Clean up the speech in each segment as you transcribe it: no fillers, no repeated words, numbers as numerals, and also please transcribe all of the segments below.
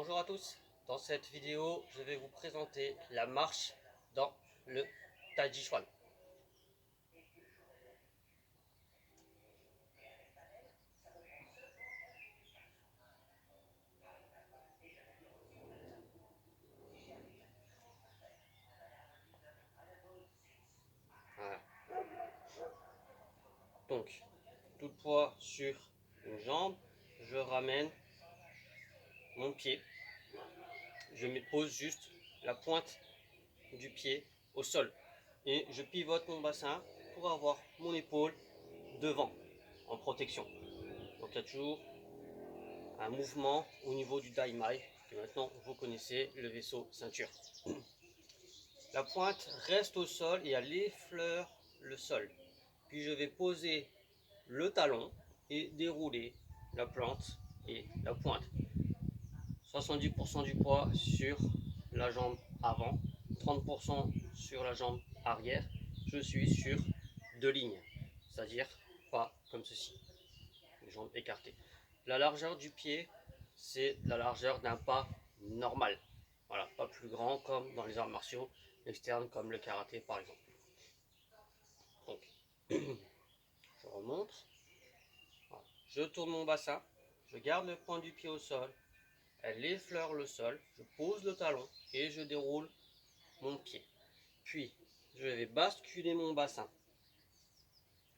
Bonjour à tous, dans cette vidéo je vais vous présenter la marche dans le Tai Chi Chuan. Voilà. Donc, tout le poids sur une jambe, je ramène mon pied, je me pose juste la pointe du pied au sol et je pivote mon bassin pour avoir mon épaule devant en protection. Donc il y a toujours un mouvement au niveau du Dai Mai que maintenant vous connaissez, le vaisseau ceinture. La pointe reste au sol et elle effleure le sol. Puis je vais poser le talon et dérouler la plante et la pointe. 70% du poids sur la jambe avant, 30% sur la jambe arrière. Je suis sur deux lignes, c'est-à-dire pas comme ceci, les jambes écartées. La largeur du pied, c'est la largeur d'un pas normal. Voilà, pas plus grand comme dans les arts martiaux externes comme le karaté par exemple. Donc, je remonte, voilà. Je tourne mon bassin, je garde le point du pied au sol, elle effleure le sol, je pose le talon et je déroule mon pied. Puis, je vais basculer mon bassin,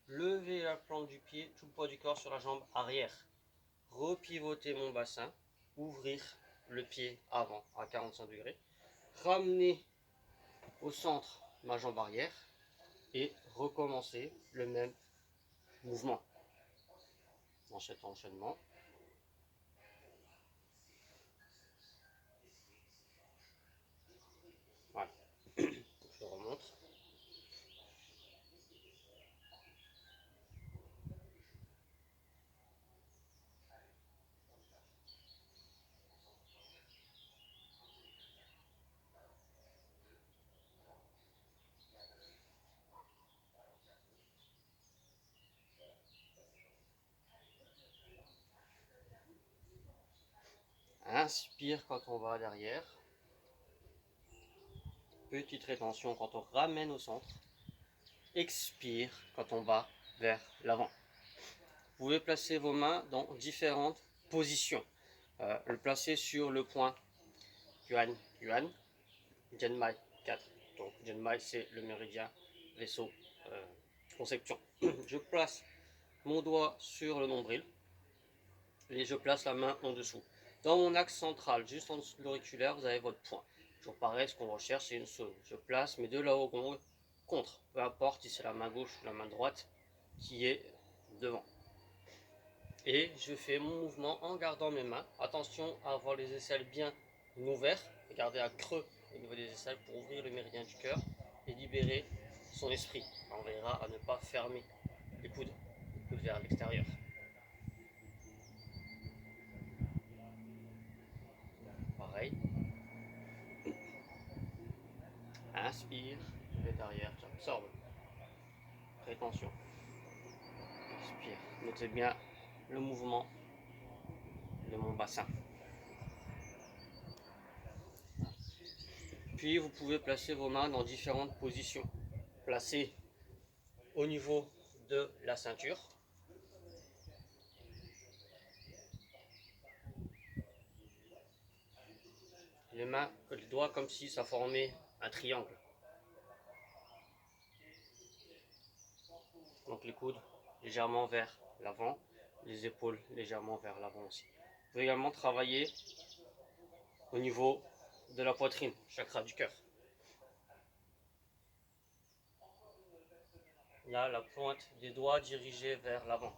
lever la plante du pied, tout le poids du corps sur la jambe arrière, repivoter mon bassin, ouvrir le pied avant à 45 degrés, ramener au centre ma jambe arrière et recommencer le même mouvement dans cet enchaînement. Voilà, je remonte. Inspire quand on va derrière. Petite rétention quand on ramène au centre. Expire quand on va vers l'avant. Vous pouvez placer vos mains dans différentes positions. Le placer sur le point Yuan, Yuan, Genmai 4. Donc Genmai c'est le méridien vaisseau conception. Je place mon doigt sur le nombril et je place la main en dessous. Dans mon axe central, juste en dessous de l'auriculaire, vous avez votre point. Toujours pareil, ce qu'on recherche, c'est une zone. Je place mes deux Laogong contre, peu importe si c'est la main gauche ou la main droite qui est devant. Et je fais mon mouvement en gardant mes mains. Attention à avoir les aisselles bien ouvertes, et garder un creux au niveau des aisselles pour ouvrir le méridien du cœur et libérer son esprit. On verra à ne pas fermer les coudes vers l'extérieur. Pareil. Inspire, tête arrière, j'absorbe. Rétention. Expire. Notez bien le mouvement de mon bassin. Puis vous pouvez placer vos mains dans différentes positions. Placez au niveau de la ceinture. Les mains, les doigts comme si ça formait un triangle. Donc les coudes légèrement vers l'avant, les épaules légèrement vers l'avant aussi. Vous pouvez également travailler au niveau de la poitrine, chakra du cœur. Là, la pointe des doigts dirigée vers l'avant.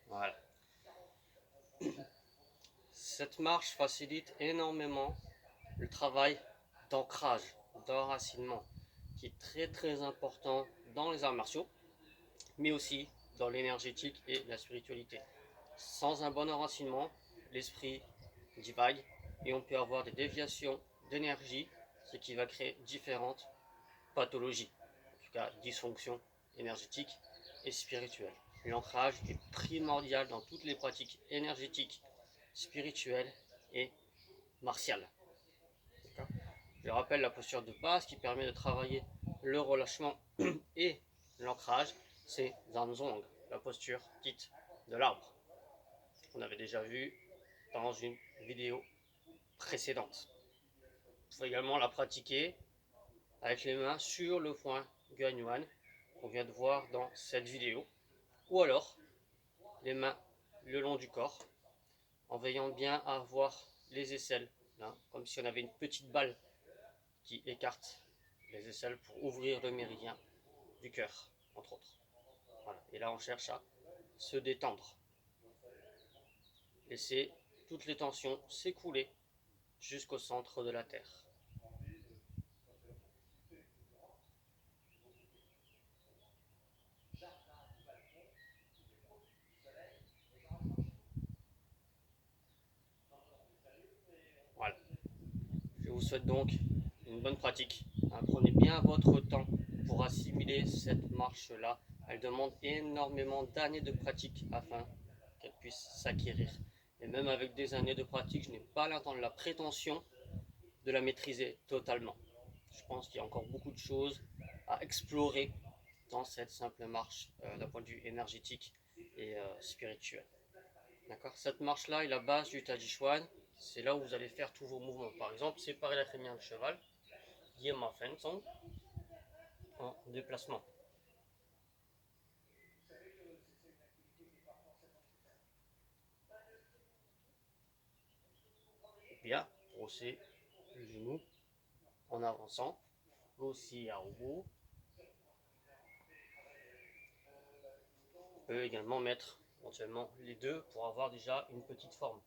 Voilà. Cette marche facilite énormément le travail d'ancrage, d'enracinement, qui est très important dans les arts martiaux, mais aussi dans l'énergétique et la spiritualité. Sans un bon enracinement, l'esprit divague et on peut avoir des déviations d'énergie, ce qui va créer différentes pathologies, en tout cas dysfonctions énergétiques et spirituelles. L'ancrage est primordial dans toutes les pratiques énergétiques, spirituelles et martiales. Je rappelle la posture de base qui permet de travailler le relâchement et l'ancrage, c'est Zanzong, la posture dite de l'arbre. On avait déjà vu dans une vidéo précédente. Il faut également la pratiquer avec les mains sur le point Guanyuan qu'on vient de voir dans cette vidéo, ou alors les mains le long du corps en veillant bien à avoir les aisselles là, comme si on avait une petite balle qui écarte les aisselles pour ouvrir le méridien du cœur, entre autres. Voilà. Et là on cherche à se détendre, laisser toutes les tensions s'écouler jusqu'au centre de la terre. Voilà. Je vous souhaite donc une bonne pratique. Prenez bien votre temps pour assimiler cette marche-là. Elle demande énormément d'années de pratique afin qu'elle puisse s'acquérir. Et même avec des années de pratique, je n'ai pas la prétention de la maîtriser totalement. Je pense qu'il y a encore beaucoup de choses à explorer dans cette simple marche d'un point de vue énergétique et spirituel. D'accord. Cette marche-là est la base du Tajichuan. C'est là où vous allez faire tous vos mouvements. Par exemple, séparer la crémière du cheval, Yema Fensong, en déplacement. Bien, brosser le genou en avançant, aussi à bout. On peut également mettre éventuellement les deux pour avoir déjà une petite forme.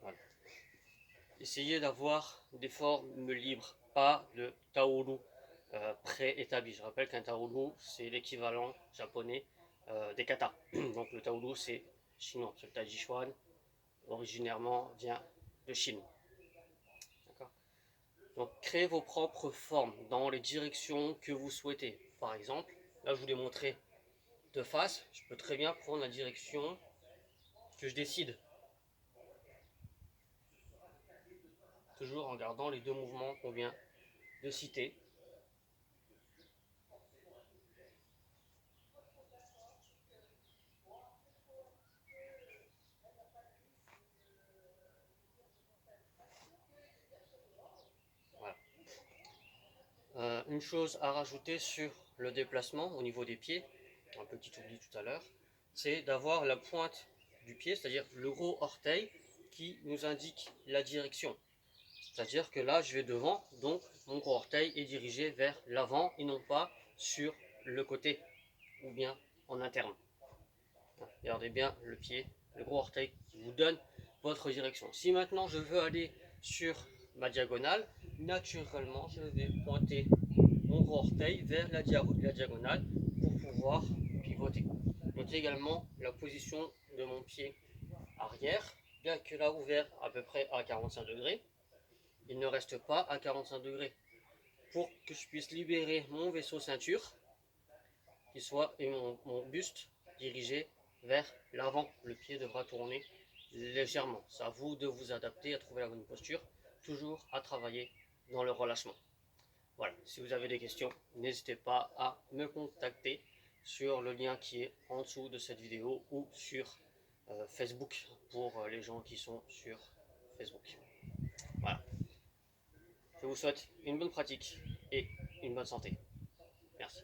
Voilà. Essayez d'avoir des formes libres, pas de taoru préétabli. Je rappelle qu'un taoru, c'est l'équivalent japonais des katas. Donc le taoru, c'est chinois. Le Tajichuan, originairement, vient de Chine. Donc créez vos propres formes dans les directions que vous souhaitez. Par exemple, là je vous l'ai montré de face, je peux très bien prendre la direction que je décide. Toujours en gardant les deux mouvements qu'on vient de citer. Voilà. Une chose à rajouter sur le déplacement au niveau des pieds, un petit oubli tout à l'heure, c'est d'avoir la pointe du pied, c'est-à-dire le gros orteil qui nous indique la direction. C'est-à-dire que là, je vais devant, donc mon gros orteil est dirigé vers l'avant et non pas sur le côté ou bien en interne. Regardez bien le pied, le gros orteil qui vous donne votre direction. Si maintenant je veux aller sur ma diagonale, naturellement je vais pointer mon gros orteil vers la diagonale pour pouvoir pivoter. Notez également la position de mon pied arrière, bien que là ouvert à peu près à 45 degrés, il ne reste pas à 45 degrés. Pour que je puisse libérer mon vaisseau ceinture, qui soit et mon buste dirigé vers l'avant. Le pied devra tourner légèrement. C'est à vous de vous adapter, à trouver la bonne posture, toujours à travailler dans le relâchement. Voilà, si vous avez des questions, n'hésitez pas à me contacter sur le lien qui est en dessous de cette vidéo ou sur Facebook pour les gens qui sont sur Facebook. Voilà. Je vous souhaite une bonne pratique et une bonne santé. Merci.